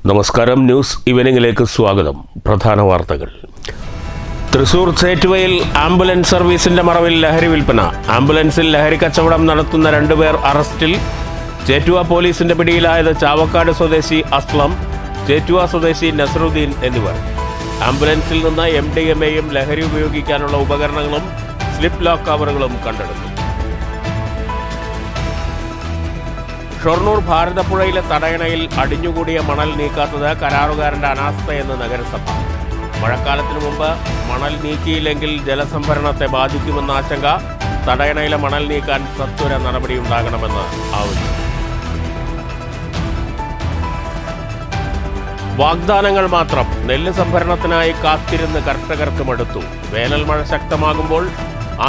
നമസ്കാരം. ന്യൂസ് ഈവനിംഗിലേക്ക് സ്വാഗതം. പ്രധാന വാർത്തകൾ. തൃശൂർ ചേറ്റുവയിൽ ആംബുലൻസ് സർവീസിന്റെ മറവിൽ ലഹരി വിൽപ്പന. ആംബുലൻസിൽ ലഹരി കച്ചവടം നടത്തുന്ന 2 പേർ അറസ്റ്റിൽ. ചേറ്റുവ പോലീസിന്റെ പിടിയിലായത് ചാവക്കാട് സ്വദേശി അസ്ലം, ചേറ്റുവ സ്വദേശി നസറുദ്ദീൻ എന്നിവർ. ആംബുലൻസിൽ നിന്ന് MDMAയും ലഹരി ഉപയോഗിക്കാനുള്ള ഉപകരണങ്ങളും സ്ലിപ്പ് ലോക്ക് കവറുകളും കണ്ടെടുത്തു. ഷൊർണൂർ ഭാരതപ്പുഴയിലെ തടയണയിൽ അടിഞ്ഞുകൂടിയ മണൽ നീക്കാത്തത് കരാറുകാരന്റെ അനാസ്ഥയെന്ന് നഗരസഭ. മഴക്കാലത്തിനു മുമ്പ് മണൽ നീക്കിയില്ലെങ്കിൽ ജലസംഭരണത്തെ ബാധിക്കുമെന്ന ആശങ്ക. തടയണയിലെ മണൽ നീക്കാൻ സത്വര നടപടിയുണ്ടാകണമെന്ന് ആവശ്യം. വാഗ്ദാനങ്ങൾ മാത്രം. നെല്ല് സംഭരണത്തിനായി കാത്തിരുന്ന് കർഷകർക്ക് മടുത്തു. വേനൽ മഴ ശക്തമാകുമ്പോൾ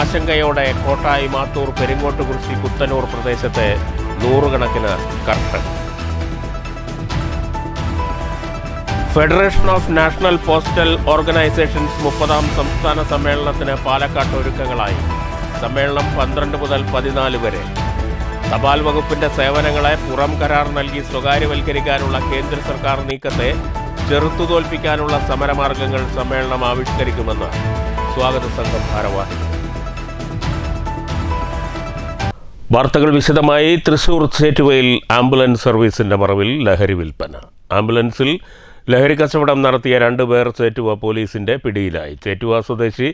ആശങ്കയോടെ കോട്ടായി, മാത്തൂർ, പെരിങ്ങോട്ടുകുറിശി, കുത്തനൂർ പ്രദേശത്തെ നൂറുകണക്കിന് കർഷകർ. Federation of national postal organisations 30ാം സംസ്ഥാന സമ്മേളനത്തിന് പാലക്കാട്ട് ഒരുക്കങ്ങളായി. സമ്മേളനം 12 മുതൽ 14 വരെ. തപാൽ വകുപ്പിന്റെ സേവനങ്ങളെ പുറം കരാർ നൽകി സ്വകാര്യവൽക്കരിക്കാനുള്ള കേന്ദ്ര സർക്കാർ നീക്കത്തെ ചെറുത്തുതോൽപ്പിക്കാനുള്ള സമരമാർഗങ്ങൾ സമ്മേളനം ആവിഷ്കരിക്കുമെന്ന് സ്വാഗത സംഘം ഭാരവാഹികൾ. വാർത്തകൾ വിശദമായി. തൃശൂർ ചേറ്റുവയിൽ ആംബുലൻസ് സർവീസിന്റെ മറവിൽ ലഹരി വിൽപ്പന. ആംബുലൻസിൽ ലഹരി കച്ചവടം നടത്തിയ 2 പേർ ചേറ്റുവ പോലീസിന്റെ പിടിയിലായി. ചേറ്റുവ സ്വദേശി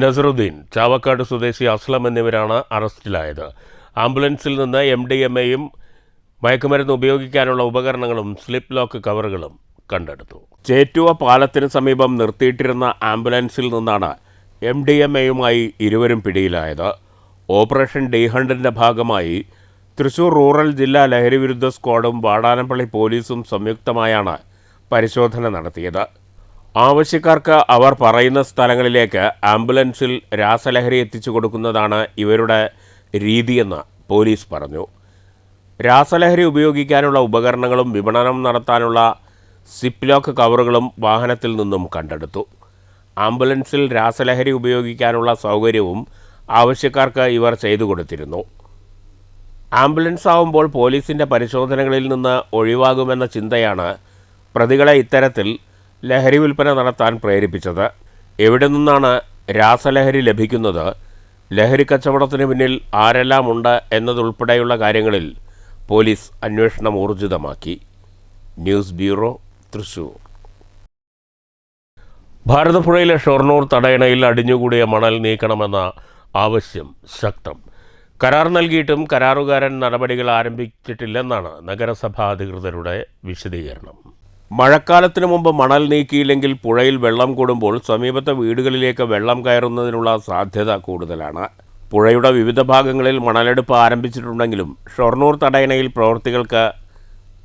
നസറുദ്ദീൻ, ചാവക്കാട് സ്വദേശി അസ്ലം എന്നിവരാണ് അറസ്റ്റിലായത്. ആംബുലൻസിൽ നിന്ന് MDMAയും മയക്കുമരുന്ന് ഉപയോഗിക്കാനുള്ള ഉപകരണങ്ങളും സ്ലിപ്പ് ലോക്ക് കവറുകളും കണ്ടെടുത്തു. ചേറ്റുവ പാലത്തിന് സമീപം നിർത്തിയിട്ടിരുന്ന ആംബുലൻസിൽ നിന്നാണ് MDMAയുമായി ഇരുവരും പിടിയിലായത്. ഓപ്പറേഷൻ ഡി ഹണ്ടിൻ്റെ ഭാഗമായി തൃശൂർ റൂറൽ ജില്ലാ ലഹരിവിരുദ്ധ സ്ക്വാഡും വാടാനപ്പള്ളി പോലീസും സംയുക്തമായാണ് പരിശോധന നടത്തിയത്. ആവശ്യക്കാർക്ക് അവർ പറയുന്ന സ്ഥലങ്ങളിലേക്ക് ആംബുലൻസിൽ രാസലഹരി എത്തിച്ചു കൊടുക്കുന്നതാണ് ഇവരുടെ രീതിയെന്ന് പോലീസ് പറഞ്ഞു. രാസലഹരി ഉപയോഗിക്കാനുള്ള ഉപകരണങ്ങളും വിപണനം നടത്താനുള്ള സിപ്പ് ലോക്ക് കവറുകളും വാഹനത്തിൽ നിന്നും കണ്ടെടുത്തു. ആംബുലൻസിൽ രാസലഹരി ഉപയോഗിക്കാനുള്ള സൗകര്യവും ആവശ്യക്കാർക്ക് ഇവർ ചെയ്തു കൊടുത്തിരുന്നു. ആംബുലൻസ് ആവുമ്പോൾ പോലീസിൻ്റെ പരിശോധനകളിൽ നിന്ന് ഒഴിവാകുമെന്ന ചിന്തയാണ് പ്രതികളെ ഇത്തരത്തിൽ ലഹരി വിൽപ്പന നടത്താൻ പ്രേരിപ്പിച്ചത്. എവിടെ നിന്നാണ് രാസലഹരി ലഭിക്കുന്നത്, ലഹരി കച്ചവടത്തിന് പിന്നിൽ ആരെല്ലാം ഉണ്ട് എന്നതുൾപ്പെടെയുള്ള കാര്യങ്ങളിൽ പോലീസ് അന്വേഷണം ഊർജിതമാക്കി. News bureau, Thrissur. ഭാരതപ്പുഴയിലെ ഷൊർണൂർ തടയണയിൽ അടിഞ്ഞുകൂടിയ മണൽ നീക്കണമെന്ന ആവശ്യം ശക്തം. കരാർ നൽകിയിട്ടും കരാറുകാരൻ നടപടികൾ ആരംഭിച്ചിട്ടില്ലെന്നാണ് നഗരസഭാ അധികൃതരുടെ വിശദീകരണം. മഴക്കാലത്തിനു മുമ്പ് മണൽ നീക്കിയില്ലെങ്കിൽ പുഴയിൽ വെള്ളം കൂടുമ്പോൾ സമീപത്തെ വീടുകളിലേക്ക് വെള്ളം കയറുന്നതിനുള്ള സാധ്യത കൂടുതലാണ്. പുഴയുടെ വിവിധ ഭാഗങ്ങളിൽ മണലെടുപ്പ് ആരംഭിച്ചിട്ടുണ്ടെങ്കിലും ഷൊർണൂർ തടയണയിൽ പ്രവൃത്തികൾക്ക്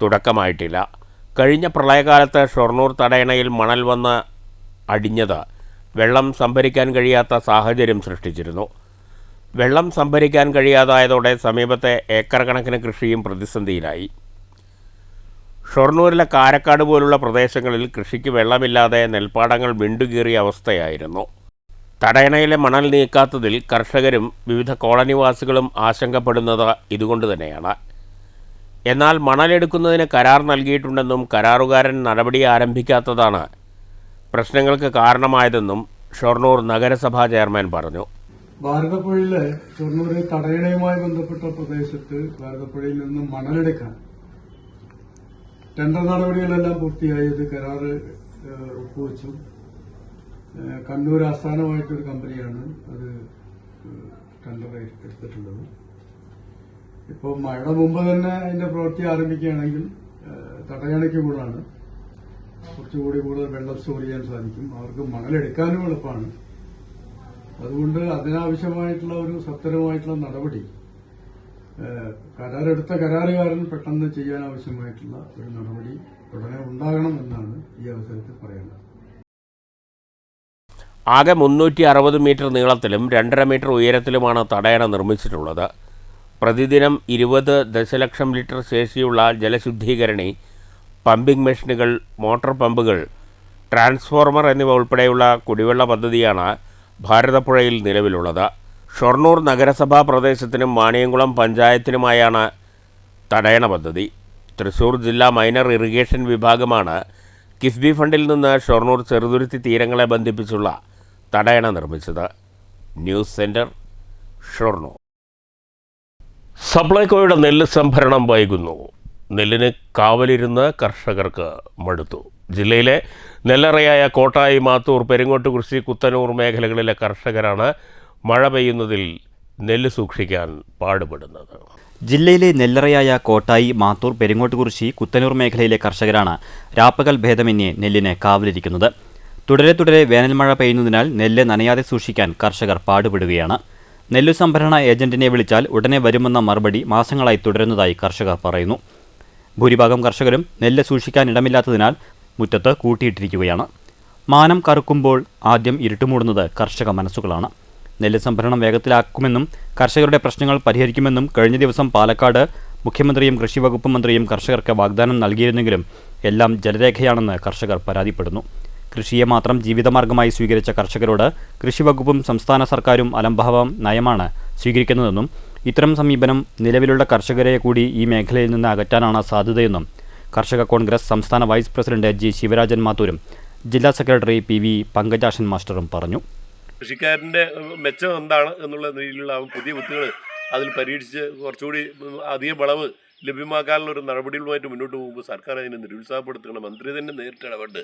തുടക്കമായിട്ടില്ല. കഴിഞ്ഞ പ്രളയകാലത്ത് ഷൊർണൂർ തടയണയിൽ മണൽ വന്ന് അടിഞ്ഞത് വെള്ളം സംഭരിക്കാൻ കഴിയാത്ത സാഹചര്യം സൃഷ്ടിച്ചിരുന്നു. വെള്ളം സംഭരിക്കാൻ കഴിയാതായതോടെ സമീപത്തെ ഏക്കർ കണക്കിന് കൃഷിയും പ്രതിസന്ധിയിലായി. ഷൊർണൂരിലെ കാരക്കാട് പോലുള്ള പ്രദേശങ്ങളിൽ കൃഷിക്ക് വെള്ളമില്ലാതെ നെൽപ്പാടങ്ങൾ വിണ്ടുകീറിയ അവസ്ഥയായിരുന്നു. തടയണയിലെ മണൽ നീക്കാത്തതിൽ കർഷകരും വിവിധ കോളനിവാസികളും ആശങ്കപ്പെടുന്നത് ഇതുകൊണ്ട് തന്നെയാണ്. എന്നാൽ മണലെടുക്കുന്നതിന് കരാർ നൽകിയിട്ടുണ്ടെന്നും കരാറുകാരൻ നടപടി ആരംഭിക്കാത്തതാണ് പ്രശ്നങ്ങൾക്ക് കാരണമായതെന്നും ഷൊർണൂർ നഗരസഭാ ചെയർമാൻ പറഞ്ഞു. ഭാരതപ്പുഴയിലെ ഷൊർണൂർ തടയണയുമായി ബന്ധപ്പെട്ട പ്രദേശത്ത് ഭാരതപ്പുഴയിൽ നിന്ന് മണലെടുക്കാൻ ടെൻഡർ നടപടികളെല്ലാം പൂർത്തിയായത് കരാർ ഒപ്പുവെച്ചു. കണ്ണൂർ ആസ്ഥാനമായിട്ടൊരു കമ്പനിയാണ് അത് ടെൻഡർ എടുത്തിട്ടുള്ളത്. ഇപ്പോൾ മഴയുടെ മുമ്പ് തന്നെ അതിന്റെ പ്രവൃത്തി ആരംഭിക്കുകയാണെങ്കിൽ തടയണയ്ക്ക് കൂടാണ് കുറച്ചുകൂടി കൂടുതൽ വെള്ളം സ്റ്റോർ ചെയ്യാൻ സാധിക്കും. അവർക്ക് മണലെടുക്കാനും എളുപ്പമാണ്. അതുകൊണ്ട് അതിനാവശ്യമായിട്ടുള്ള ഒരു സത്വരമായിട്ടുള്ള നടപടി കരാറെടുത്ത കരാറുകാരൻ പെട്ടെന്ന് ചെയ്യാൻ ആവശ്യമായിട്ടുള്ള ഒരു നടപടി ഉടനെ ഉണ്ടാകണം എന്നാണ് ഈ അവസരത്തിൽ പറയുന്നത്. ആകെ 360 മീറ്റർ നീളത്തിലും 2.5 മീറ്റർ ഉയരത്തിലുമാണ് തടയണ നിർമ്മിച്ചിട്ടുള്ളത്. പ്രതിദിനം 20 ദശലക്ഷം ലിറ്റർ ശേഷിയുള്ള ജലശുദ്ധീകരണി, പമ്പിംഗ് മെഷീനുകൾ, മോട്ടോർ പമ്പുകൾ, ട്രാൻസ്ഫോർമർ എന്നിവ ഉൾപ്പെടെയുള്ള കുടിവെള്ള പദ്ധതിയാണ് ഭാരതപ്പുഴയിൽ നിലവിലുള്ളത്. ഷൊർണൂർ നഗരസഭാ പ്രദേശത്തിനും വാണിയംകുളം പഞ്ചായത്തിനുമായാണ് തടയണ പദ്ധതി. തൃശൂർ ജില്ലാ മൈനർ ഇറിഗേഷൻ വിഭാഗമാണ് കിഫ്ബി ഫണ്ടിൽ നിന്ന് ഷൊർണൂർ ചെറുതുരുത്തി തീരങ്ങളെ ബന്ധിപ്പിച്ചുള്ള തടയണ നിർമ്മിച്ചത്. News centre, Shoranur. സപ്ലൈകോയുടെ നെല്ല് സംഭരണം വൈകുന്നു. നെല്ലിന് കാവലിരുന്ന് കർഷകർക്ക് മടുത്തു. ജില്ലയിലെ നെല്ലറയായ കോട്ടായി, മാത്തൂർ, പെരിങ്ങോട്ടുകുറിശി, കുത്തനൂർ മേഖലകളിലെ കർഷകരാണ് മഴ പെയ്യുന്നതിൽ നെല്ല് സൂക്ഷിക്കാൻ പാടുപെടുന്നത്. ജില്ലയിലെ നെല്ലറയായ കോട്ടായി, മാത്തൂർ, പെരിങ്ങോട്ടുകുറിശി, കുത്തനൂർ മേഖലയിലെ കർഷകരാണ് രാപ്പകൽ ഭേദമന്യേ നെല്ലിന് കാവലിരിക്കുന്നത്. തുടരെ വേനൽമഴ പെയ്യുന്നതിനാൽ നെല്ല് നനയാതെ സൂക്ഷിക്കാൻ കർഷകർ പാടുപെടുകയാണ്. നെല്ലു സംഭരണ ഏജന്റിനെ വിളിച്ചാൽ ഉടനെ വരുമെന്ന മറുപടി മാസങ്ങളായി തുടരുന്നതായി കർഷകർ പറയുന്നു. ഭൂരിഭാഗം കർഷകരും നെല്ല് സൂക്ഷിക്കാൻ ഇടമില്ലാത്തതിനാൽ മുറ്റത്ത് കൂട്ടിയിട്ടിരിക്കുകയാണ്. മാനം കറുക്കുമ്പോൾ ആദ്യം ഇരുട്ടുമൂടുന്നത് കർഷക മനസ്സുകളാണ്. നെല്ല് സംഭരണം വേഗത്തിലാക്കുമെന്നും കർഷകരുടെ പ്രശ്നങ്ങൾ പരിഹരിക്കുമെന്നും കഴിഞ്ഞ ദിവസം പാലക്കാട് മുഖ്യമന്ത്രിയും കൃഷിവകുപ്പ് മന്ത്രിയും കർഷകർക്ക് വാഗ്ദാനം നൽകിയിരുന്നെങ്കിലും എല്ലാം ജലരേഖയാണെന്ന് കർഷകർ പരാതിപ്പെടുന്നു. കൃഷിയെ മാത്രം ജീവിതമാർഗമായി സ്വീകരിച്ച കർഷകരോട് കൃഷിവകുപ്പും സംസ്ഥാന സർക്കാരും അലംഭാവം നയമാണ് സ്വീകരിക്കുന്നതെന്നും ഇത്തരം സമീപനം നിലവിലുള്ള കർഷകരെ കൂടി ഈ മേഖലയിൽ നിന്ന് അകറ്റാനാണ് സാധ്യതയെന്നും കർഷക കോൺഗ്രസ് സംസ്ഥാന വൈസ് പ്രസിഡന്റ് ജി ശിവരാജൻ മാത്തൂരും ജില്ലാ സെക്രട്ടറി PV പങ്കജാക്ഷൻ മാസ്റ്ററും പറഞ്ഞു. കൃഷിക്കാരൻ്റെ മെച്ചം എന്താണ് എന്നുള്ള രീതിയിലുള്ള പുതിയ വിത്തുകൾ അതിൽ പരീക്ഷിച്ച് കുറച്ചുകൂടി അധിക വിളവ് ലഭ്യമാക്കാനുള്ള ഒരു നടപടികളുമായിട്ട് മുന്നോട്ട് പോകുമ്പോൾ സർക്കാർ അതിനെ നിരുത്സാഹപ്പെടുത്തണം. മന്ത്രി തന്നെ നേരിട്ട് ഇടപെട്ട്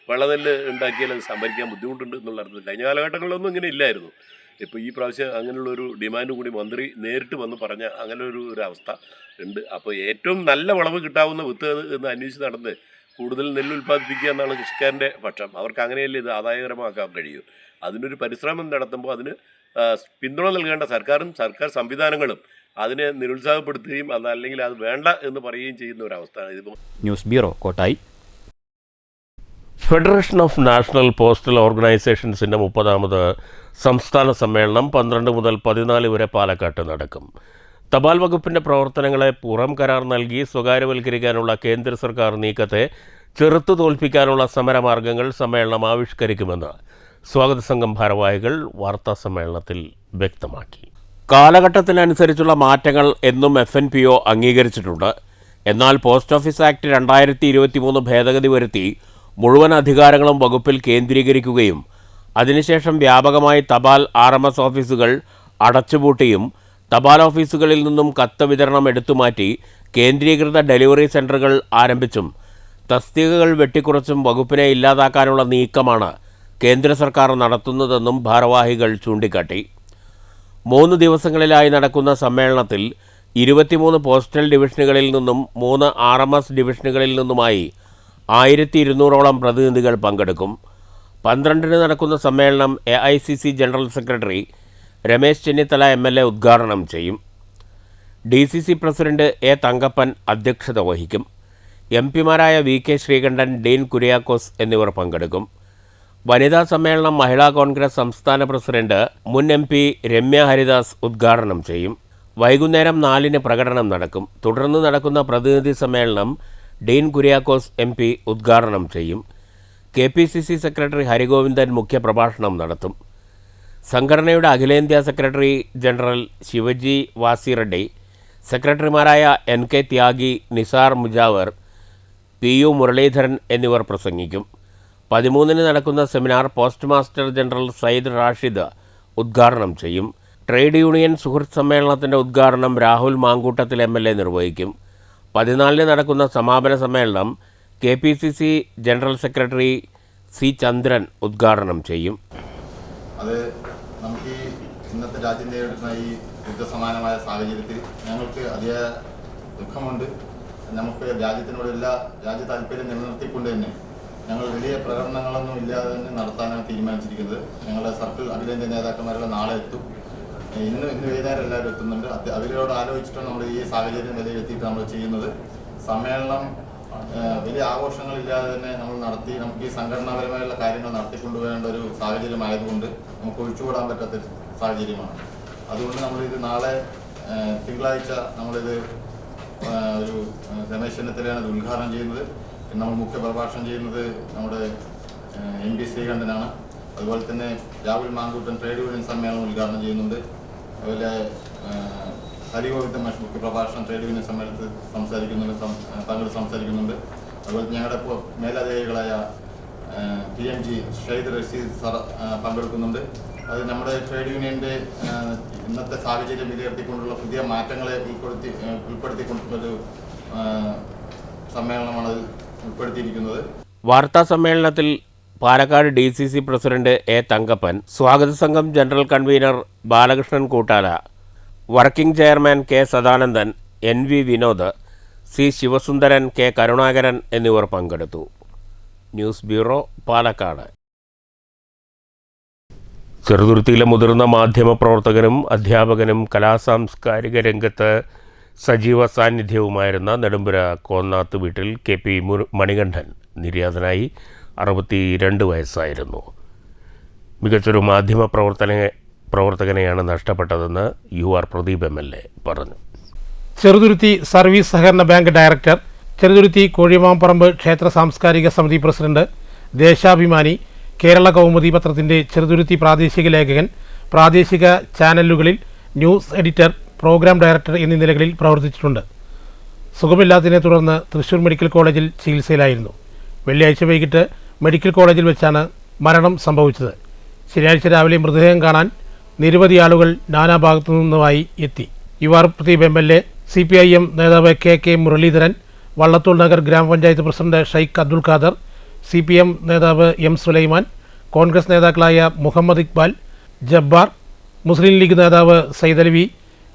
വെള്ളനെല്ല് ഉണ്ടാക്കിയാൽ അത് സംഭരിക്കാൻ ബുദ്ധിമുട്ടുണ്ട് എന്നുള്ള അർത്ഥത്തിൽ കഴിഞ്ഞ കാലഘട്ടങ്ങളിലൊന്നും ഇങ്ങനെ ഇല്ലായിരുന്നു. ഇപ്പോൾ ഈ പ്രാവശ്യം അങ്ങനെയുള്ളൊരു ഡിമാൻഡ് കൂടി മന്ത്രി നേരിട്ട് വന്ന് പറഞ്ഞ അങ്ങനെ ഒരു അവസ്ഥ ഉണ്ട്. അപ്പോൾ ഏറ്റവും നല്ല വിളവ് കിട്ടാവുന്ന വിത്ത് എന്ന് അന്വേഷിച്ച് നടന്ന് കൂടുതൽ നെല്ല് ഉൽപ്പാദിപ്പിക്കുക എന്നാണ് കൃഷിക്കാരൻ്റെ പക്ഷം. അവർക്ക് അങ്ങനെയല്ലേ ഇത് ആദായകരമാക്കാൻ കഴിയൂ. അതിനൊരു പരിശ്രമം നടത്തുമ്പോൾ അതിന് പിന്തുണ നൽകേണ്ട സർക്കാരും സർക്കാർ സംവിധാനങ്ങളും അതിനെ നിരുത്സാഹപ്പെടുത്തുകയും അതല്ലെങ്കിൽ അത് വേണ്ട എന്ന് പറയുകയും ചെയ്യുന്ന ഒരവസ്ഥയാണ് ഇതിപ്പോൾ. News bureau, Kottayi. Federation of national postal ഓർഗനൈസേഷൻസിൻ്റെ 30ാമത് സംസ്ഥാന സമ്മേളനം 12 മുതൽ 14 വരെ പാലക്കാട്ട് നടക്കും. തപാൽ വകുപ്പിൻ്റെ പ്രവർത്തനങ്ങളെ പുറം കരാർ നൽകി സ്വകാര്യവൽക്കരിക്കാനുള്ള കേന്ദ്ര സർക്കാർ നീക്കത്തെ ചെറുത്തു തോൽപ്പിക്കാനുള്ള സമരമാർഗങ്ങൾ സമ്മേളനം ആവിഷ്കരിക്കുമെന്ന് സ്വാഗത സംഘം ഭാരവാഹികൾ വാർത്താസമ്മേളനത്തിൽ വ്യക്തമാക്കി. കാലഘട്ടത്തിനനുസരിച്ചുള്ള മാറ്റങ്ങൾ എന്നും FNPO അംഗീകരിച്ചിട്ടുണ്ട്. എന്നാൽ പോസ്റ്റ് ഓഫീസ് ആക്ട് 2023 ഭേദഗതി വരുത്തി മുഴുവൻ അധികാരങ്ങളും വകുപ്പിൽ കേന്ദ്രീകരിക്കുകയും അതിനുശേഷം വ്യാപകമായി തപാൽ RMS ഓഫീസുകൾ അടച്ചുപൂട്ടിയും തപാൽ ഓഫീസുകളിൽ നിന്നും കത്ത് വിതരണം എടുത്തുമാറ്റി കേന്ദ്രീകൃത ഡെലിവറി സെൻ്ററുകൾ ആരംഭിച്ചും തസ്തികകൾ വെട്ടിക്കുറച്ചും വകുപ്പിനെ ഇല്ലാതാക്കാനുള്ള നീക്കമാണ് കേന്ദ്ര സർക്കാർ നടത്തുന്നതെന്നും ഭാരവാഹികൾ ചൂണ്ടിക്കാട്ടി. 3 ദിവസങ്ങളിലായി നടക്കുന്ന സമ്മേളനത്തിൽ 23 പോസ്റ്റൽ ഡിവിഷനുകളിൽ നിന്നും 3 RMS ഡിവിഷനുകളിൽ നിന്നുമായി 1200ഓളം പ്രതിനിധികൾ പങ്കെടുക്കും. 12-ന് നടക്കുന്ന സമ്മേളനം AICC general secretary Ramesh Chennithala MLA ഉദ്ഘാടനം ചെയ്യും. DCC പ്രസിഡന്റ് A തങ്കപ്പൻ അധ്യക്ഷത വഹിക്കും. MP-മാരായ VK ശ്രീകണ്ഠൻ, ഡീൻ കുര്യാക്കോസ് എന്നിവർ പങ്കെടുക്കും. വനിതാ സമ്മേളനം മഹിളാ കോൺഗ്രസ് സംസ്ഥാന പ്രസിഡന്റ് മുൻ MP രമ്യ ഹരിദാസ് ഉദ്ഘാടനം ചെയ്യും. വൈകുന്നേരം 4-ന് പ്രകടനം നടക്കും. തുടർന്ന് നടക്കുന്ന പ്രതിനിധി സമ്മേളനം ഡീൻ കുര്യാക്കോസ് MP ഉദ്ഘാടനം ചെയ്യും. KPCC സെക്രട്ടറി ഹരിഗോവിന്ദൻ മുഖ്യപ്രഭാഷണം നടത്തും. സംഘടനയുടെ അഖിലേന്ത്യാ സെക്രട്ടറി ജനറൽ ശിവജി വാസിറെഡ്ഡി, സെക്രട്ടറിമാരായ NK ത്യാഗി, നിസാർ മുജാവർ, PU മുരളീധരൻ എന്നിവർ പ്രസംഗിക്കും. 13-ന് നടക്കുന്ന seminar post master general Sayyid Rashid ഉദ്ഘാടനം ചെയ്യും. ട്രേഡ് യൂണിയൻ സുഹൃത്ത് സമ്മേളനത്തിൻ്റെ ഉദ്ഘാടനം രാഹുൽ മാങ്കൂട്ടത്തിൽ MLA നിർവഹിക്കും. 14-ന് നടക്കുന്ന സമാപന സമ്മേളനം KPCC ജനറൽ സെക്രട്ടറി C ചന്ദ്രൻ ഉദ്ഘാടനം ചെയ്യും. അത് നമുക്ക് ഇന്നത്തെ രാജ്യം നേരിടുന്ന ഈ യുദ്ധസമാനമായ സാഹചര്യത്തിൽ ഞങ്ങൾക്ക് അതിയ ദുഃഖമുണ്ട്. നമുക്ക് രാജ്യത്തിനോടെല്ലാ രാജ്യ താല്പര്യം നിലനിർത്തിക്കൊണ്ട് തന്നെ ഞങ്ങൾ വലിയ പ്രകടനങ്ങളൊന്നും ഇല്ലാതെ തന്നെ നടത്താനാണ് തീരുമാനിച്ചിരിക്കുന്നത്. ഞങ്ങളുടെ സർക്കിൾ അഖിലേന്ത്യാ നേതാക്കന്മാരുടെ നാളെ എത്തും. ഇന്ന് വൈകുന്നേരം എല്ലാവരും എത്തുന്നുണ്ട്. അവരോട് ആലോചിച്ചിട്ടാണ് നമ്മൾ ഈ സാഹചര്യം വിലയിരുത്തിയിട്ട് നമ്മൾ ചെയ്യുന്നത്. സമ്മേളനം വലിയ ആഘോഷങ്ങളില്ലാതെ തന്നെ നമ്മൾ നടത്തി നമുക്ക് ഈ സംഘടനാപരമായുള്ള കാര്യങ്ങൾ നടത്തിക്കൊണ്ടുപോകേണ്ട ഒരു സാഹചര്യമായതുകൊണ്ട് നമുക്ക് ഒഴിച്ചുകൂടാൻ പറ്റാത്ത സാഹചര്യമാണ്. അതുകൊണ്ട് നമ്മളിത് നാളെ തിങ്കളാഴ്ച നമ്മളിത് ഒരു രമേശ് ചെന്നിത്തലയാണ് ഇത് ഉദ്ഘാടനം ചെയ്യുന്നത്. നമ്മൾ മുഖ്യ പ്രഭാഷണം ചെയ്യുന്നത് നമ്മുടെ MP ശ്രീകണ്ഠനാണ്. അതുപോലെ തന്നെ രാഹുൽ മാങ്കൂട്ടൻ ട്രേഡ് യൂണിയൻ സമ്മേളനം ഉദ്ഘാടനം ചെയ്യുന്നുണ്ട്. അതുപോലെ ഹരിഗോവിന്ദ മാഷ് മുഖ്യ പ്രഭാഷണം ട്രേഡ് യൂണിയൻ സമ്മേളനത്തിൽ സംസാരിക്കുന്നുണ്ട്. അതുപോലെ ഞങ്ങളുടെ മേലധികാരികളായ PMG ഷെയ്ദ് റഷീദ് സാർ പങ്കെടുക്കുന്നുണ്ട്. അത് നമ്മുടെ ട്രേഡ് യൂണിയൻ്റെ ഇന്നത്തെ സാഹചര്യം വിലയിരുത്തിക്കൊണ്ടുള്ള പുതിയ മാറ്റങ്ങളെ ഉൾപ്പെടുത്തിക്കൊണ്ടുള്ളൊരു സമ്മേളനമാണ് അതിൽ ഉൾപ്പെടുത്തിയിരിക്കുന്നത്. വാർത്താ സമ്മേളനത്തിൽ Palakkad DCC president A. Thankappan, സ്വാഗത സംഘം general convener Balakrishnan Koottala, working chairman K. Sadanandan, NV Vinod, C. ശിവസുന്ദരൻ, K. Karunakaran എന്നിവർ പങ്കെടുത്തു. News bureau, Palakkad. ചെറുതുരുത്തിയിലെ മുതിർന്ന മാധ്യമപ്രവർത്തകനും അധ്യാപകനും കലാസാംസ്കാരിക രംഗത്ത് സജീവ സാന്നിധ്യവുമായിരുന്ന നെടുമ്പുര കോന്നാത്ത് വീട്ടിൽ KP മണികണ്ഠൻ നിര്യാതനായി. 62 വയസ്സായിരുന്നു. മികച്ചൊരു പ്രവർത്തകനെയാണ് നഷ്ടപ്പെട്ടതെന്ന് UR പ്രദീപ് MLA പറഞ്ഞു. ചെറുതുരുത്തി സർവീസ് സഹകരണ ബാങ്ക് ഡയറക്ടർ, ചെറുതുരുത്തി കോഴിമാമ്പറമ്പ് ക്ഷേത്ര സാംസ്കാരിക സമിതി പ്രസിഡന്റ്, ദേശാഭിമാനി, കേരള കൗമുദി പത്രത്തിൻ്റെ ചെറുതുരുത്തി പ്രാദേശിക ലേഖകൻ, പ്രാദേശിക ചാനലുകളിൽ ന്യൂസ് എഡിറ്റർ, പ്രോഗ്രാം ഡയറക്ടർ എന്നീ നിലകളിൽ പ്രവർത്തിച്ചിട്ടുണ്ട്. സുഖമില്ലാത്തതിനെ തുടർന്ന് തൃശൂർ മെഡിക്കൽ കോളേജിൽ ചികിത്സയിലായിരുന്നു. വെള്ളിയാഴ്ച വൈകിട്ട് മെഡിക്കൽ കോളേജിൽ വെച്ചാണ് മരണം സംഭവിച്ചത്. ശനിയാഴ്ച രാവിലെ മൃതദേഹം കാണാൻ നിരവധി ആളുകൾ നാനാഭാഗത്തു നിന്നുമായി എത്തി. UR പ്രദീപ് MLA, CPIM നേതാവ് KK മുരളീധരൻ, വള്ളത്തോൾ നഗർ ഗ്രാമപഞ്ചായത്ത് president Sheikh Abdul Khader, CPM നേതാവ് M. സുലൈമാൻ, കോൺഗ്രസ് നേതാക്കളായ മുഹമ്മദ് ഇക്ബാൽ, ജബ്ബാർ, മുസ്ലിം ലീഗ് നേതാവ് സൈദലവി,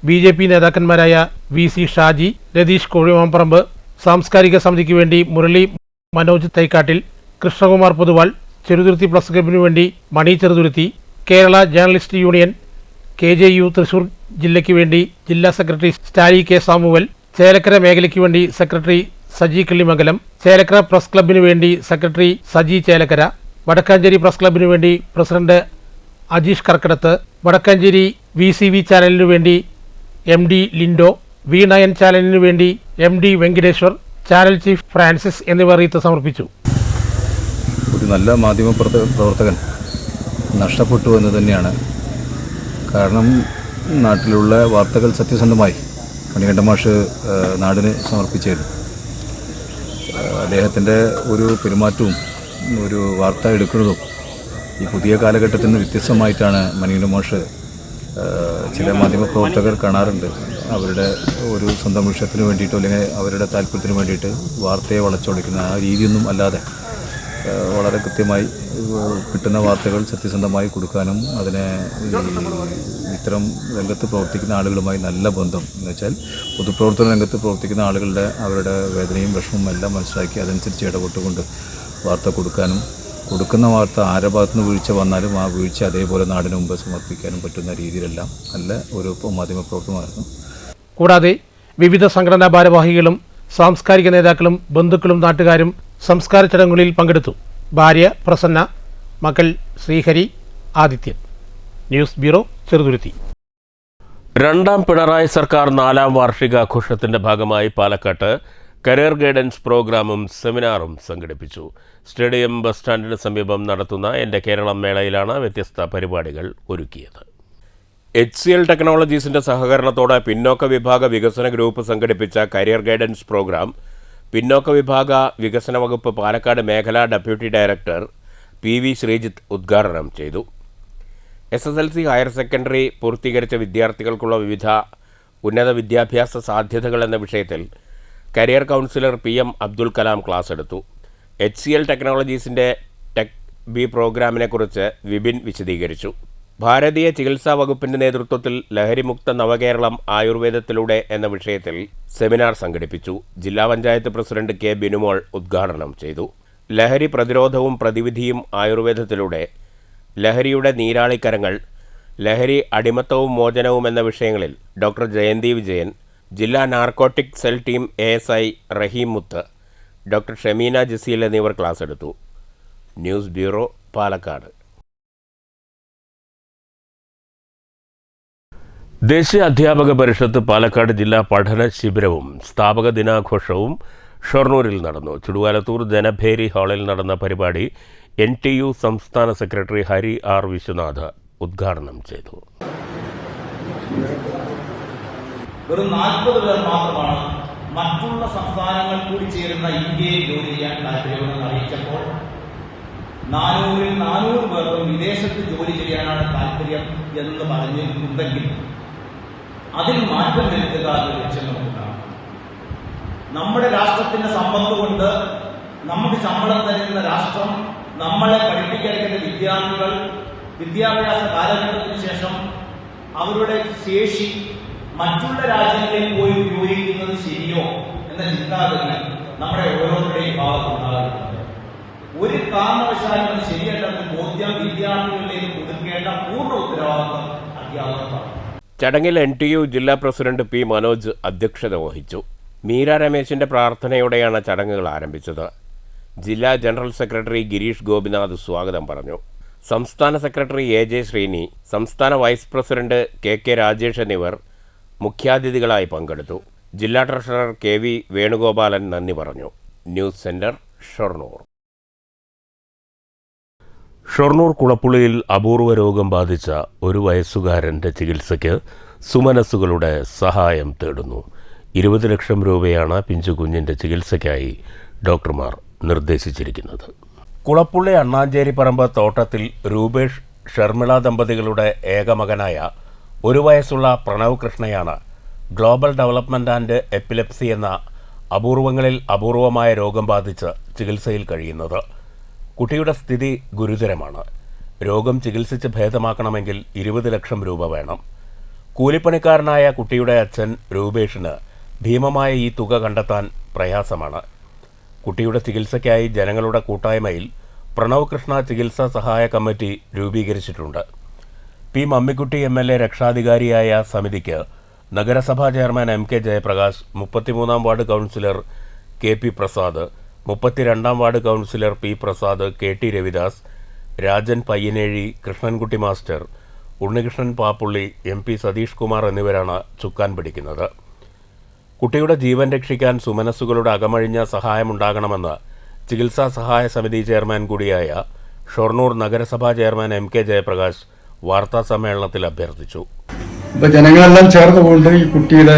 BJP നേതാക്കന്മാരായ VC ഷാജി, രതീഷ് കോഴിമാമ്പറമ്പ്, സാംസ്കാരിക സമിതിക്ക് വേണ്ടി മുരളി മനോജ് തൈക്കാട്ടിൽ, കൃഷ്ണകുമാർ പൊതുവാൾ, ചെറുതുരുത്തി പ്ലസ് ക്ലബിനു വേണ്ടി Mani Cheruthuruthy, Kerala journalist union KJU Thrissur ജില്ലയ്ക്ക് വേണ്ടി ജില്ലാ secretary Stali K. Samuel, Chelakkara മേഖലയ്ക്ക് വേണ്ടി സെക്രട്ടറി സജി കിള്ളിമംഗലം, ചേലക്കര പ്രസ് ക്ലബിനു വേണ്ടി സെക്രട്ടറി സജി ചേലക്കര, വടക്കാഞ്ചേരി പ്രസ് ക്ലബിനു വേണ്ടി പ്രസിഡന്റ് അജീഷ് കർക്കടത്ത്, വടക്കാഞ്ചേരി VCV ചാനലിനു വേണ്ടി MD ലിൻഡോ, V9 ചാനലിനു വേണ്ടി MD Venkiteswar, channel chief Francis എന്നിവർ റീത്ത് സമർപ്പിച്ചു. ഒരു നല്ല മാധ്യമ പ്രവർത്തകൻ നഷ്ടപ്പെട്ടു എന്ന് തന്നെയാണ്. കാരണം നാട്ടിലുള്ള വാർത്തകൾ സത്യസന്ധമായി മണികണ്ഠൻ മാഷ് നാടിന് സമർപ്പിച്ചിരുന്നു. അദ്ദേഹത്തിൻ്റെ ഒരു പെരുമാറ്റവും ഒരു വാർത്ത എടുക്കുന്നതും ഈ പുതിയ കാലഘട്ടത്തിൽ നിന്ന് വ്യത്യസ്തമായിട്ടാണ് മണികണ്ഠൻ മാഷ് ചില മാധ്യമപ്രവർത്തകർ കാണാറുണ്ട്. അവരുടെ ഒരു സ്വന്തം വിഷയത്തിന് വേണ്ടിയിട്ടോ അല്ലെങ്കിൽ അവരുടെ താല്പര്യത്തിന് വേണ്ടിയിട്ട് വാർത്തയെ വളച്ചൊടിക്കുന്ന ആ രീതിയൊന്നും അല്ലാതെ വളരെ കൃത്യമായി കിട്ടുന്ന വാർത്തകൾ സത്യസന്ധമായി കൊടുക്കാനും അതിനെ ഇത്തരം രംഗത്ത് പ്രവർത്തിക്കുന്ന ആളുകളുമായി നല്ല ബന്ധം എന്ന് വെച്ചാൽ പൊതുപ്രവർത്തന രംഗത്ത് പ്രവർത്തിക്കുന്ന ആളുകളുടെ അവരുടെ വേദനയും വിഷമവും എല്ലാം മനസ്സിലാക്കി അതനുസരിച്ച് ഇടപെട്ടുകൊണ്ട് വാർത്ത കൊടുക്കാനും കൊടുക്കുന്ന വാർത്ത ആരുടെ ഭാഗത്തുനിന്ന് വീഴ്ച വന്നാലും ആ വീഴ്ച അതേപോലെ നാടിന് മുമ്പ് സമർപ്പിക്കാനും പറ്റുന്ന രീതിയിലെല്ലാം നല്ല ഒരു മാധ്യമപ്രവർത്തനമായിരുന്നു. കൂടാതെ വിവിധ സംഘടനാ ഭാരവാഹികളും സാംസ്കാരിക നേതാക്കളും ബന്ധുക്കളും നാട്ടുകാരും സംസ്കാര ചടങ്ങുകളിൽ പങ്കെടുത്തു. ഭാര്യ പ്രസന്ന, മക്കൾ ശ്രീഹരി, ആദിത്യൻ. News bureau, Cheruthuruthy. രണ്ടാം പിണറായി സർക്കാർ 4ാം വാർഷികാഘോഷത്തിൻ്റെ ഭാഗമായി പാലക്കാട്ട് കരിയർ ഗൈഡൻസ് പ്രോഗ്രാമും സെമിനാറും സംഘടിപ്പിച്ചു. സ്റ്റേഡിയം ബസ് സ്റ്റാൻഡിന് സമീപം നടത്തുന്ന എൻ്റെ കേരളം മേളയിലാണ് വ്യത്യസ്ത പരിപാടികൾ ഒരുക്കിയത്. HCL ടെക്നോളജീസിൻ്റെ സഹകരണത്തോടെ പിന്നോക്ക വിഭാഗ വികസന ഗ്രൂപ്പ് സംഘടിപ്പിച്ച കരിയർ ഗൈഡൻസ് പ്രോഗ്രാം പിന്നോക്ക വിഭാഗ വികസന വകുപ്പ് പാലക്കാട് മേഖലാ ഡെപ്യൂട്ടി ഡയറക്ടർ PV ശ്രീജിത്ത് ഉദ്ഘാടനം ചെയ്തു. SSLC ഹയർ സെക്കൻഡറി പൂർത്തീകരിച്ച വിദ്യാർത്ഥികൾക്കുള്ള വിവിധ ഉന്നത വിദ്യാഭ്യാസ സാധ്യതകൾ എന്ന വിഷയത്തിൽ career councillor PM Abdul Kalam class എടുത്തു. HCL ടെക്നോളജീസിൻ്റെ ടെക് ബി പ്രോഗ്രാമിനെക്കുറിച്ച് വിപിൻ വിശദീകരിച്ചു. ഭാരതീയ ചികിത്സാ വകുപ്പിൻ്റെ നേതൃത്വത്തിൽ ലഹരിമുക്ത നവകേരളം ആയുർവേദത്തിലൂടെ എന്ന വിഷയത്തിൽ സെമിനാർ സംഘടിപ്പിച്ചു. ജില്ലാ പഞ്ചായത്ത് പ്രസിഡന്റ് K. ബിനുമോൾ ഉദ്ഘാടനം ചെയ്തു. ലഹരി പ്രതിരോധവും പ്രതിവിധിയും ആയുർവേദത്തിലൂടെ, ലഹരിയുടെ നീരാളിക്കരങ്ങൾ, ലഹരി അടിമത്തവും മോചനവും എന്ന വിഷയങ്ങളിൽ ഡോക്ടർ ജയന്തി വിജയൻ, ജില്ലാ നാർക്കോട്ടിക് സെൽ ടീം ASI റഹീം മുത്ത്, ഡോക്ടർ ഷമീന ജസീൽ എന്നിവർ ക്ലാസ് എടുത്തു. News bureau, Palakkad. ദേശീയ അധ്യാപക പരിഷത്ത് പാലക്കാട് ജില്ലാ പഠന ശിബിരവും സ്ഥാപക ദിനാഘോഷവും ഷൊർണൂരിൽ നടന്നു. ചുടുവാലത്തൂർ ജനഭേരി ഹാളിൽ നടന്ന പരിപാടി NTU സംസ്ഥാന സെക്രട്ടറി ഹരി R. വിശ്വനാഥ് ഉദ്ഘാടനം ചെയ്തു. വെറും 40 പേർ മാത്രമാണ് മറ്റുള്ള സംസ്ഥാനങ്ങൾ കൂടി ചേരുന്ന ഇന്ത്യയിൽ ജോലി ചെയ്യാൻ താല്പര്യമെന്ന് അറിയിച്ചപ്പോൾ 400-ൽ 400 പേർക്കും വിദേശത്ത് ജോലി ചെയ്യാനാണ് താല്പര്യം എന്ന് പറഞ്ഞിട്ടുണ്ടെങ്കിൽ അതിൽ മാറ്റം വരുത്തുക എന്ന ലക്ഷ്യം നമുക്കുണ്ടാകും. നമ്മുടെ രാഷ്ട്രത്തിന്റെ സമ്പത്ത് കൊണ്ട് നമുക്ക് ശമ്പളം തരുന്ന രാഷ്ട്രം, നമ്മളെ പഠിപ്പിക്കേണ്ട വിദ്യാർത്ഥികൾ വിദ്യാഭ്യാസ കാലഘട്ടത്തിന് ശേഷം അവരുടെ ശേഷി മറ്റുള്ള രാജ്യങ്ങളിൽ പോയി ഉപയോഗിക്കുന്നത് ശരിയോ എന്ന ചിന്താഗതി നമ്മുടെ ഓരോരുത്തരുടെയും ഭാഗത്തുണ്ടാകുന്നുണ്ട്. ഒരു കാരണവശാലും അത് ശരിയല്ലെന്ന് ബോധ്യം വിദ്യാർത്ഥികളിലേക്ക് കൊടുക്കേണ്ട പൂർണ്ണ ഉത്തരവാദിത്വം അധ്യാപകർക്കാണ്. ചടങ്ങിൽ NTU ജില്ലാ പ്രസിഡന്റ് P. മനോജ് അധ്യക്ഷത വഹിച്ചു. മീര രമേശിന്റെ പ്രാർത്ഥനയോടെയാണ് ചടങ്ങുകൾ ആരംഭിച്ചത്. ജില്ലാ ജനറൽ സെക്രട്ടറി ഗിരീഷ് ഗോപിനാഥ് സ്വാഗതം പറഞ്ഞു. സംസ്ഥാന സെക്രട്ടറി AJ ശ്രീനി, സംസ്ഥാന വൈസ് പ്രസിഡന്റ് KK രാജേഷ് എന്നിവർ മുഖ്യാതിഥികളായി പങ്കെടുത്തു. ജില്ലാ ട്രഷറർ KV വേണുഗോപാലൻ നന്ദി പറഞ്ഞു. News centre, Shoranur. ഷൊർണൂർ കുളപ്പുള്ളിയിൽ അപൂർവ രോഗം ബാധിച്ച ഒരു വയസ്സുകാരൻ്റെ ചികിത്സയ്ക്ക് സുമനസ്സുകളുടെ സഹായം തേടുന്നു. 20 ലക്ഷം രൂപയാണ് പിഞ്ചുകുഞ്ഞിൻ്റെ ചികിത്സയ്ക്കായി ഡോക്ടർമാർ നിർദ്ദേശിച്ചിരിക്കുന്നത്. കുളപ്പുള്ളി അണ്ണാഞ്ചേരിപ്പറമ്പ് തോട്ടത്തിൽ രൂപേഷ് ഷർമിള ദമ്പതികളുടെ ഏകമകനായ 1 വയസ്സുള്ള പ്രണവ് കൃഷ്ണയാണ് ഗ്ലോബൽ ഡെവലപ്മെൻറ്റ് ആൻഡ് എപ്പിലെപ്സി എന്ന അപൂർവങ്ങളിൽ അപൂർവമായ രോഗം ബാധിച്ച് ചികിത്സയിൽ കഴിയുന്നത്. കുട്ടിയുടെ സ്ഥിതി ഗുരുതരമാണ്. രോഗം ചികിത്സിച്ച് ഭേദമാക്കണമെങ്കിൽ 20 ലക്ഷം രൂപ വേണം. കൂലിപ്പണിക്കാരനായ കുട്ടിയുടെ അച്ഛൻ രൂപേഷിന് ഭീമമായ ഈ തുക കണ്ടെത്താൻ പ്രയാസമാണ്. കുട്ടിയുടെ ചികിത്സയ്ക്കായി ജനങ്ങളുടെ കൂട്ടായ്മയിൽ പ്രണവ് കൃഷ്ണ ചികിത്സാ സഹായ കമ്മിറ്റി രൂപീകരിച്ചിട്ടുണ്ട്. P. മമ്മിക്കുട്ടി MLA രക്ഷാധികാരിയായ സമിതിക്ക് നഗരസഭാ ചെയർമാൻ MK ജയപ്രകാശ്, 33-ാം വാർഡ് കൗൺസിലർ KP പ്രസാദ്, 32-ാം ward councillor P. Prasad, KT Ravidas, Rajan Payyanezhi, Krishnankutty master, Unnikrishnan Pappully, MP Satheesh Kumar എന്നിവരാണ് ചുക്കാൻ പിടിക്കുന്നത്. കുട്ടിയുടെ ജീവൻ രക്ഷിക്കാൻ സുമനസ്സുകളുടെ അകമഴിഞ്ഞ സഹായമുണ്ടാകണമെന്ന് ചികിത്സാ സഹായ സമിതി ചെയർമാൻ കൂടിയായ ഷൊർണൂർ നഗരസഭാ ചെയർമാൻ MK ജയപ്രകാശ് വാർത്താ സമ്മേളനത്തിൽ അഭ്യർത്ഥിച്ചു. ഇപ്പോൾ ജനങ്ങളെല്ലാം ചേർന്നുകൊണ്ട് ഈ കുട്ടിയുടെ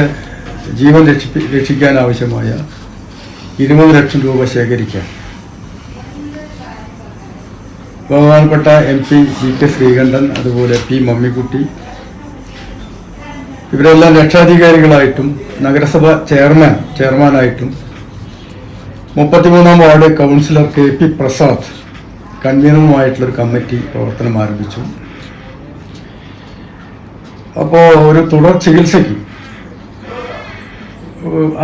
ജീവൻ രക്ഷിക്കാൻ ആവശ്യമായ 20 ലക്ഷം രൂപ ശേഖരിക്കാൻ ബഹുമാനപ്പെട്ട MP VK ശ്രീകണ്ഠൻ, അതുപോലെ P. മമ്മിക്കുട്ടി, ഇവരെല്ലാം രക്ഷാധികാരികളായിട്ടും നഗരസഭ ചെയർമാനായിട്ടും 33-ാം വാർഡ് കൗൺസിലർ KP പ്രസാദ് കൺവീനറുമായിട്ടുള്ളൊരു കമ്മിറ്റി പ്രവർത്തനം ആരംഭിച്ചു. അപ്പോൾ ഒരു തുടർ ചികിത്സയ്ക്ക്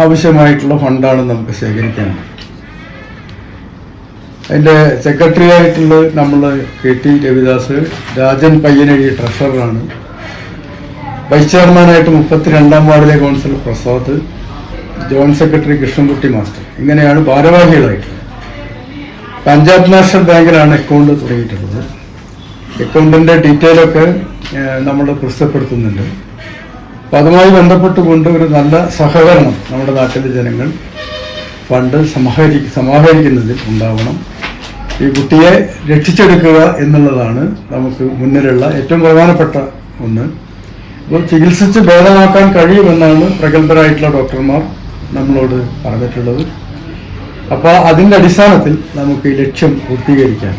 ആവശ്യമായിട്ടുള്ള ഫണ്ടാണ് നമുക്ക് ശേഖരിക്കേണ്ടത്. അതിൻ്റെ സെക്രട്ടറി ആയിട്ടുള്ള നമ്മൾ KT രവിദാസ്, രാജൻ പയ്യനഴി ട്രഷററാണ്, വൈസ് ചെയർമാനായിട്ട് 32-ാം വാർഡിലെ councillor Prasad, joint secretary Krishnankutty master, ഇങ്ങനെയാണ് ഭാരവാഹികളായിട്ടുള്ളത്. പഞ്ചാബ് നാഷണൽ ബാങ്കിലാണ് അക്കൗണ്ട് തുടങ്ങിയിട്ടുള്ളത്. അക്കൗണ്ടിൻ്റെ ഡീറ്റെയിലൊക്കെ നമ്മൾ പ്രസിദ്ധപ്പെടുത്തുന്നുണ്ട്. അപ്പം അതുമായി ബന്ധപ്പെട്ടുകൊണ്ട് ഒരു നല്ല സഹകരണം നമ്മുടെ നാട്ടിലെ ജനങ്ങൾ ഫണ്ട് സമാഹരിക്കുന്നതിൽ ഉണ്ടാവണം. ഈ കുട്ടിയെ രക്ഷിച്ചെടുക്കുക എന്നുള്ളതാണ് നമുക്ക് മുന്നിലുള്ള ഏറ്റവും പ്രധാനപ്പെട്ട ഒന്ന്. അപ്പോൾ ചികിത്സിച്ച് ഭേദമാക്കാൻ കഴിയുമെന്നാണ് പ്രഗത്ഭരായിട്ടുള്ള ഡോക്ടർമാർ നമ്മളോട് പറഞ്ഞിട്ടുള്ളത്. അപ്പോൾ അതിൻ്റെ അടിസ്ഥാനത്തിൽ നമുക്ക് ഈ ലക്ഷ്യം പൂർത്തീകരിക്കാൻ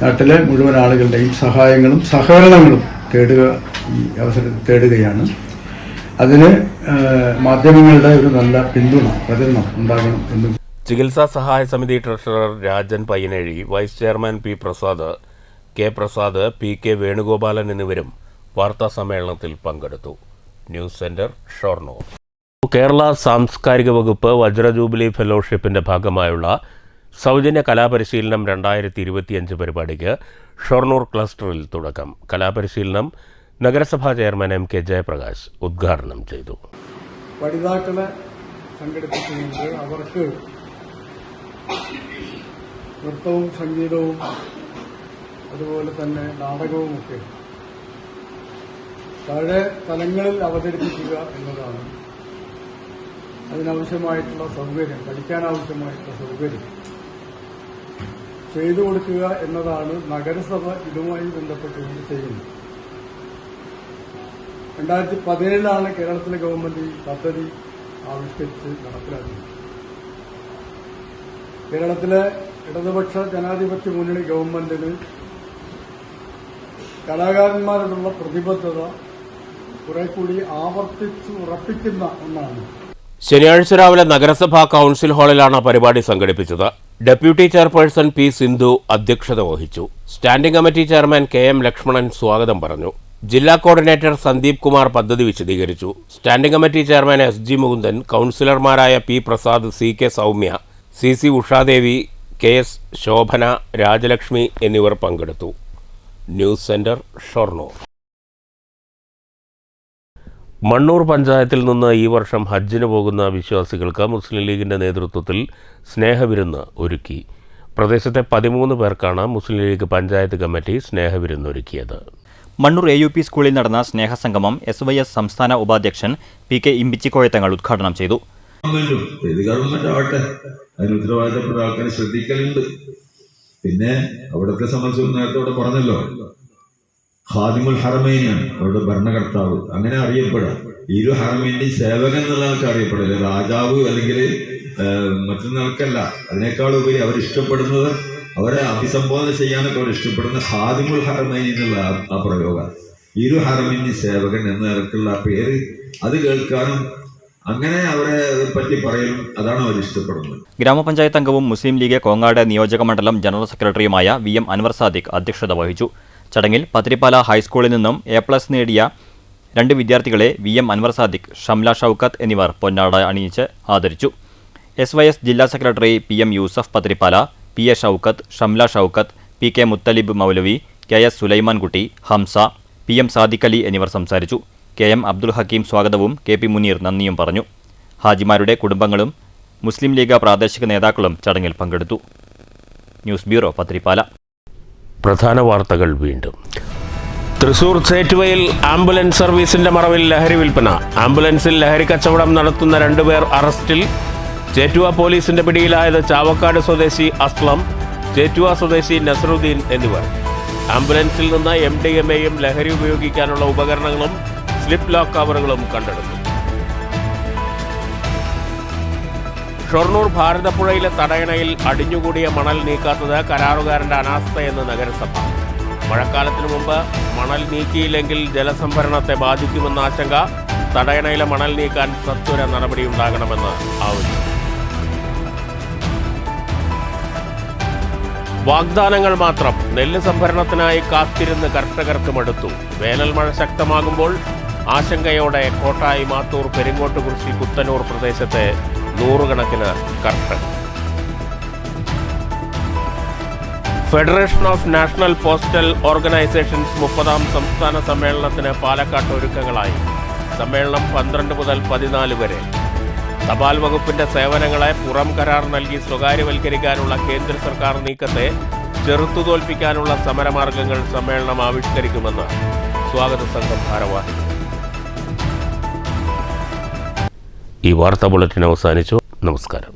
നാട്ടിലെ മുഴുവൻ ആളുകളുടെയും സഹായങ്ങളും സഹകരണങ്ങളും ഈ അവസരത്തിൽ തേടുകയാണ്. അതിന് മാധ്യമങ്ങളുടെ ഒരു നല്ല പിന്തുണ, പ്രചരണം ഉണ്ടാകണം എന്ന്. ചികിത്സാ സഹായ സമിതി treasurer Rajan Payyanezhi, vice chairman P. Prasad, K. Prasad, PK Venugopalan എന്നിവരും വാർത്താ സമ്മേളനത്തിൽ പങ്കെടുത്തു. News centre, Shoranur. കേരള സാംസ്കാരിക വകുപ്പ് വജ്ര ജൂബിലി ഫെലോഷിപ്പിൻ്റെ ഭാഗമായുള്ള സൗജന്യ കലാപരിശീലനം 2025 പരിപാടിക്ക് ഷൊർണൂർ ക്ലസ്റ്ററിൽ തുടക്കം. കലാപരിശീലനം നഗരസഭാ ചെയർമാൻ MK ജയപ്രകാശ് ഉദ്ഘാടനം ചെയ്തു. പഠിതാക്കളെ സംഘടിപ്പിച്ചുകൊണ്ട് അവർക്ക് നൃത്തവും സംഗീതവും അതുപോലെ തന്നെ നാടകവുമൊക്കെ താഴെ തലങ്ങളിൽ അവതരിപ്പിക്കുക എന്നതാണ്. അതിനാവശ്യമായിട്ടുള്ള സൗകര്യം, പഠിക്കാനാവശ്യമായിട്ടുള്ള സൗകര്യം ചെയ്തു കൊടുക്കുക എന്നതാണ് നഗരസഭ ഇതുമായി ബന്ധപ്പെട്ടുകൊണ്ട് ചെയ്യുന്നത്. 2017 കേരളത്തിലെ ഗവൺമെന്റ് ഈ പദ്ധതി ആവിഷ്കരിച്ച് നടപ്പിലാക്കുന്നത്. കേരളത്തിലെ ഇടതുപക്ഷ ജനാധിപത്യ മുന്നണി ഗവൺമെന്റിന് കലാകാരന്മാരോടുള്ള പ്രതിബദ്ധത കുറെ കൂടി ആവർത്തിച്ച് ഉറപ്പിക്കുന്ന ഒന്നാണ്. ശനിയാഴ്ച രാവിലെ നഗരസഭാ കൌൺസിൽ ഹാളിലാണ് പരിപാടി സംഘടിപ്പിച്ചത്. ഡെപ്യൂട്ടി ചെയർപേഴ്സൺ പി സിന്ധു അധ്യക്ഷത വഹിച്ചു. Standing committee chairman KM. Lakshmanan സ്വാഗതം പറഞ്ഞു. ജില്ലാ കോർഡിനേറ്റർ സന്ദീപ് കുമാർ പദ്ധതി വിശദീകരിച്ചു. Standing committee chairman SG. Mukundan, കൌൺസിലർമാരായ P Prasad, CK. Soumya, CC. Ushadevi, KS. Shobhana, Rajalakshmi എന്നിവർ പങ്കെടുത്തു. News centre, Shoranur. മണ്ണൂർ പഞ്ചായത്തിൽ നിന്ന് ഈ വർഷം ഹജ്ജിന് പോകുന്ന വിശ്വാസികൾക്ക് മുസ്ലിം ലീഗിന്റെ നേതൃത്വത്തിൽ സ്നേഹവിരുന്ന് ഒരുക്കി. പ്രദേശത്തെ 13 പേർക്കാണ് മുസ്ലിം ലീഗ് പഞ്ചായത്ത് കമ്മിറ്റി സ്നേഹവിരുന്നൊരുക്കിയത്. മണ്ണൂർ AUP സ്കൂളിൽ നടന്ന സ്നേഹസംഗമം SYS സംസ്ഥാന ഉപാധ്യക്ഷൻ PK ഇമ്പിച്ചിക്കോയ തങ്ങൾ ഉദ്ഘാടനം ചെയ്തു. ഗവൺമെന്റ് ആവട്ടെ, അതിന് ഉത്തരവാദിത്തപ്പെട്ട ആൾക്കാർ ശ്രദ്ധിക്കലുണ്ട്. പിന്നെ അവിടത്തെ സംബന്ധിച്ച് നേരത്തെ ഇവിടെ പറഞ്ഞല്ലോ, ഖാദിമുൽ ഹറമൈനാണ് അവരുടെ ഭരണകർത്താവ്, അങ്ങനെ അറിയപ്പെടാം. ഇരു ഹറമൈന്റെ സേവകൻ എന്നുള്ള ആൾക്ക് അറിയപ്പെടില്ല, രാജാവ് അല്ലെങ്കിൽ മറ്റൊന്നാൾക്കല്ല. അതിനേക്കാൾ ഉപരി അവരിഷ്ടപ്പെടുന്നത്, അവരെ അഭിസംബോധന ചെയ്യാനൊക്കെ അവർ ഇഷ്ടപ്പെടുന്ന ഖാദിമുൽ ഹറമൈൻ എന്നുള്ള ആ പ്രയോഗം, ഇരു ഹറമൈന്റെ സേവകൻ എന്ന നിലക്കുള്ള ആ പേര്, അത് കേൾക്കാനും അങ്ങനെ അവരെ പറ്റി പറയലും അതാണ് അവർ ഇഷ്ടപ്പെടുന്നത്. ഗ്രാമപഞ്ചായത്ത് അംഗവും മുസ്ലിം ലീഗ് കോങ്ങാട് നിയോജക മണ്ഡലം ജനറൽ സെക്രട്ടറിയുമായ VM അൻവർ സാദിഖ് അധ്യക്ഷത വഹിച്ചു. ചടങ്ങിൽ പത്തിരിപ്പാല ഹൈസ്കൂളിൽ നിന്നും A+ നേടിയ 2 വിദ്യാർത്ഥികളെ VM അൻവർ സാദിഖ്, ഷംല ഷൗക്കത്ത് എന്നിവർ പൊന്നാട അണിയിച്ച് ആദരിച്ചു. SYS ജില്ലാ secretary PM Yusuf Pathirippala, PA Shoukath, Shamla Shoukath, PK Muthalib Moulavi, KS Sulaimankutty, Hamza, PM Sadiq Ali എന്നിവർ സംസാരിച്ചു. KM അബ്ദുൽ ഹക്കീം സ്വാഗതവും KP മുനീർ നന്ദിയും പറഞ്ഞു. ഹാജിമാരുടെ കുടുംബങ്ങളും മുസ്ലിം ലീഗ് പ്രാദേശിക നേതാക്കളും ചടങ്ങിൽ പങ്കെടുത്തു. News bureau, Pathirippala. പ്രധാന വാർത്തകൾ വീണ്ടും. തൃശൂർ ചേറ്റുവയിൽ ആംബുലൻസ് സർവീസിന്റെ മറവിൽ ലഹരി വിൽപ്പന. ആംബുലൻസിൽ ലഹരി കച്ചവടം നടത്തുന്ന 2 പേർ അറസ്റ്റിൽ. ചേറ്റുവ പോലീസിന്റെ പിടിയിലായത് ചാവക്കാട് സ്വദേശി അസ്ലം, ചേറ്റുവ സ്വദേശി നസറുദ്ദീൻ എന്നിവർ. ആംബുലൻസിൽ നിന്ന് MDMAയും ലഹരി ഉപയോഗിക്കാനുള്ള ഉപകരണങ്ങളും സ്ലിപ്പ് ലോക്ക് കവറുകളും കണ്ടെടുത്തു. ഷൊർണൂർ ഭാരതപ്പുഴയിലെ തടയണയിൽ അടിഞ്ഞുകൂടിയ മണൽ നീക്കാത്തത് കരാറുകാരന്റെ അനാസ്ഥയെന്ന് നഗരസഭ. മഴക്കാലത്തിനു മുമ്പ് മണൽ നീക്കിയില്ലെങ്കിൽ ജലസംഭരണത്തെ ബാധിക്കുമെന്ന ആശങ്ക. തടയണയിലെ മണൽ നീക്കാൻ സത്വര നടപടിയുണ്ടാകണമെന്ന് ആവശ്യം. വാഗ്ദാനങ്ങൾ മാത്രം. നെല്ല് സംഭരണത്തിനായി കാത്തിരുന്ന് കർഷകർക്ക് മടുത്തു. വേനൽ മഴ ശക്തമാകുമ്പോൾ ആശങ്കയോടെ കോട്ടായി, മാത്തൂർ, പെരിങ്ങോട്ടുകുറിശി, കുത്തനൂർ പ്രദേശത്തെ നൂറുകണക്കിന് കർഷകർ. Federation of national postal organisations 30ാം സംസ്ഥാന സമ്മേളനത്തിന് പാലക്കാട്ട് ഒരുക്കങ്ങളായി. സമ്മേളനം 12 മുതൽ 14 വരെ. തപാൽ വകുപ്പിന്റെ സേവനങ്ങളെ പുറം കരാർ നൽകി സ്വകാര്യവൽക്കരിക്കാനുള്ള കേന്ദ്ര സർക്കാർ നീക്കത്തെ ചെറുത്തുതോൽപ്പിക്കാനുള്ള സമരമാർഗങ്ങൾ സമ്മേളനം ആവിഷ്കരിക്കുമെന്ന് സ്വാഗത സംഘം ഭാരവാഹികൾ. ഈ വാർത്താ ബുള്ളറ്റിൻ അവസാനിച്ചു. നമസ്കാരം.